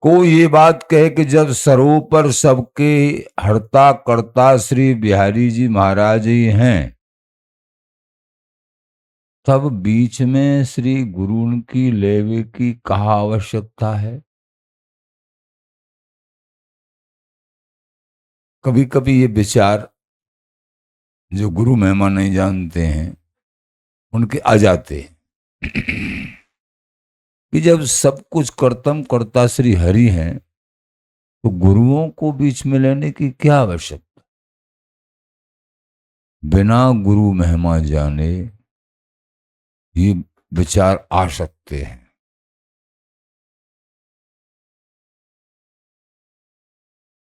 को ये बात कहे कि जब सरोपर सबके हरता करता श्री बिहारी जी महाराज ही हैं, तब बीच में श्री गुरु की लेवे की कहा आवश्यकता है। कभी कभी ये विचार जो गुरु महिमा नहीं जानते हैं उनके आ जाते हैं कि जब सब कुछ कर्तम करता श्री हरि हैं, तो गुरुओं को बीच में लेने की क्या आवश्यकता। बिना गुरु महिमा जाने ये विचार आ सकते हैं।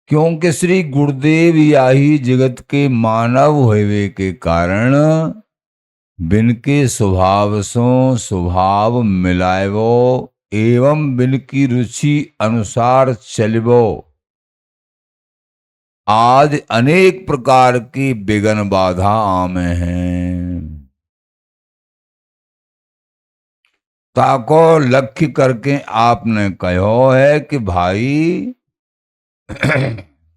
क्योंकि श्री गुरुदेव याही जगत के मानव होवे के कारण बिन के स्वभाव सो स्वभाव मिलावो एवं बिन की रुचि अनुसार चलबो। आज अनेक प्रकार की विघ्न बाधा आमे हैं, ताको लक्ष्य करके आपने कहो है कि भाई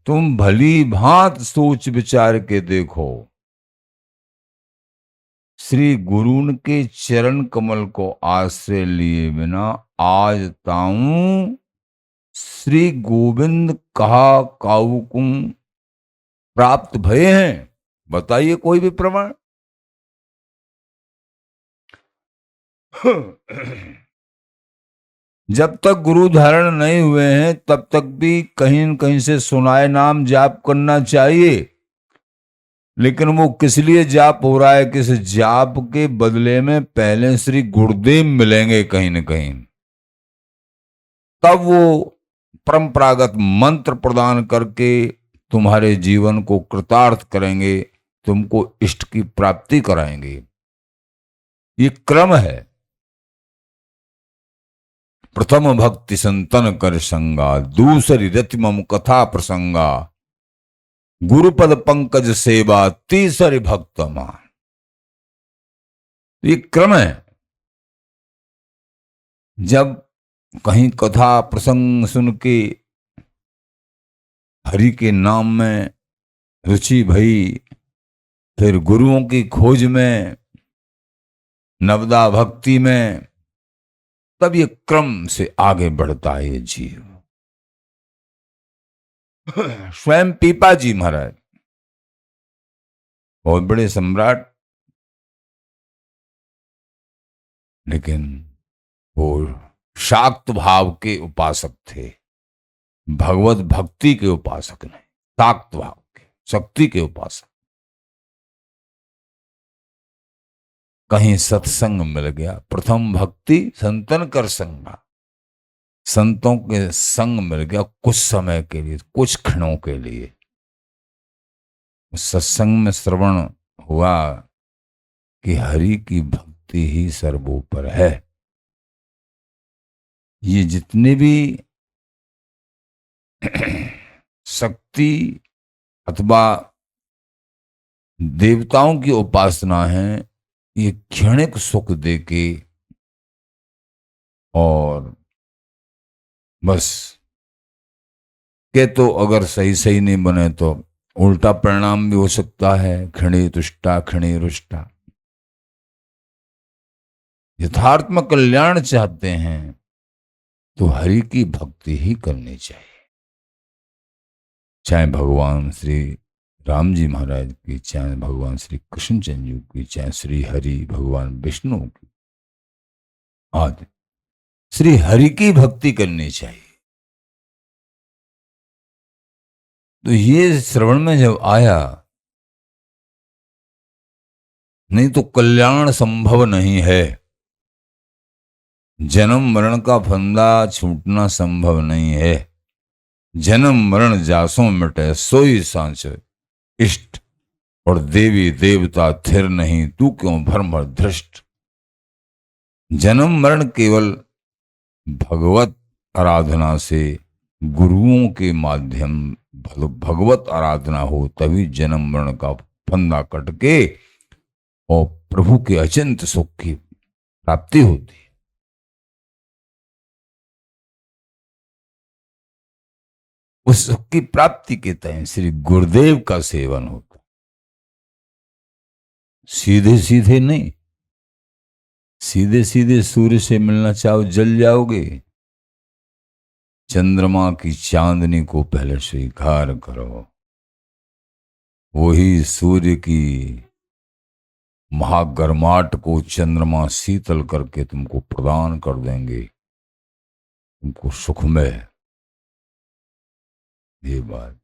तुम भली भांत सोच विचार के देखो, श्री गुरुन के चरण कमल को आश्रय लिए बिना आज ताऊं श्री गोविंद कहा काउकुम प्राप्त भये हैं। बताइए कोई भी प्रमाण। जब तक गुरु धारण नहीं हुए हैं तब तक भी कहीं न कहीं से सुनाए नाम जाप करना चाहिए, लेकिन वो किस लिए जाप हो रहा है, किस जाप के बदले में पहले श्री गुरुदेव मिलेंगे कहीं न कहीं, तब वो परंपरागत मंत्र प्रदान करके तुम्हारे जीवन को कृतार्थ करेंगे, तुमको इष्ट की प्राप्ति कराएंगे। ये क्रम है। प्रथम भक्ति संतन कर संगा, दूसरी रति मम कथा प्रसंगा, गुरुपद पंकज सेवा, तीसरी भक्त मान। ये क्रम है। जब कहीं कथा प्रसंग सुन के हरि के नाम में रुचि भई, फिर गुरुओं की खोज में, नवदा भक्ति में, तब ये क्रम से आगे बढ़ता है ये जीव। स्वयं पीपा जी महाराज बहुत बड़े सम्राट, लेकिन वो शाक्त भाव के उपासक थे, भगवत भक्ति के उपासक नहीं, शाक्त भाव के, शक्ति के उपासक। कहीं सत्संग मिल गया, प्रथम भक्ति संतन कर संगा, संतों के संग मिल गया कुछ समय के लिए, कुछ क्षणों के लिए। सत्संग में श्रवण हुआ कि हरि की भक्ति ही सर्वोपर है। ये जितने भी शक्ति अथवा देवताओं की उपासना है, ये क्षणिक सुख देके और बस के, तो अगर सही सही नहीं बने तो उल्टा परिणाम भी हो सकता है, क्षणे तुष्टा क्षणे रुष्टा। यथार्थ में कल्याण चाहते हैं तो हरि की भक्ति ही करनी चाहिए। चाहे भगवान श्री राम जी महाराज की, चाहे भगवान श्री कृष्ण चंद्र जी की, चाहे श्री हरि भगवान विष्णु की, आज श्री हरि की भक्ति करनी चाहिए। तो ये श्रवण में जब आया, नहीं तो कल्याण संभव नहीं है, जन्म मरण का फंदा छूटना संभव नहीं है। जन्म मरण जासों मिटे सोई सांच इष्ट, और देवी देवता थिर नहीं तू क्यों भ्रम धृष्ट। जन्म मरण केवल भगवत आराधना से, गुरुओं के माध्यम भगवत आराधना हो तभी जन्म मरण का फंदा कट के और प्रभु के अचिंत सुख की प्राप्ति होती है। उस सुख की प्राप्ति के तय श्री गुरुदेव का सेवन होता, सीधे सीधे नहीं। सीधे सीधे सूर्य से मिलना चाहो जल जाओगे। चंद्रमा की चांदनी को पहले स्वीकार करो, वही सूर्य की महागर्माट को चंद्रमा शीतल करके तुमको प्रदान कर देंगे, तुमको सुखमय। ये बात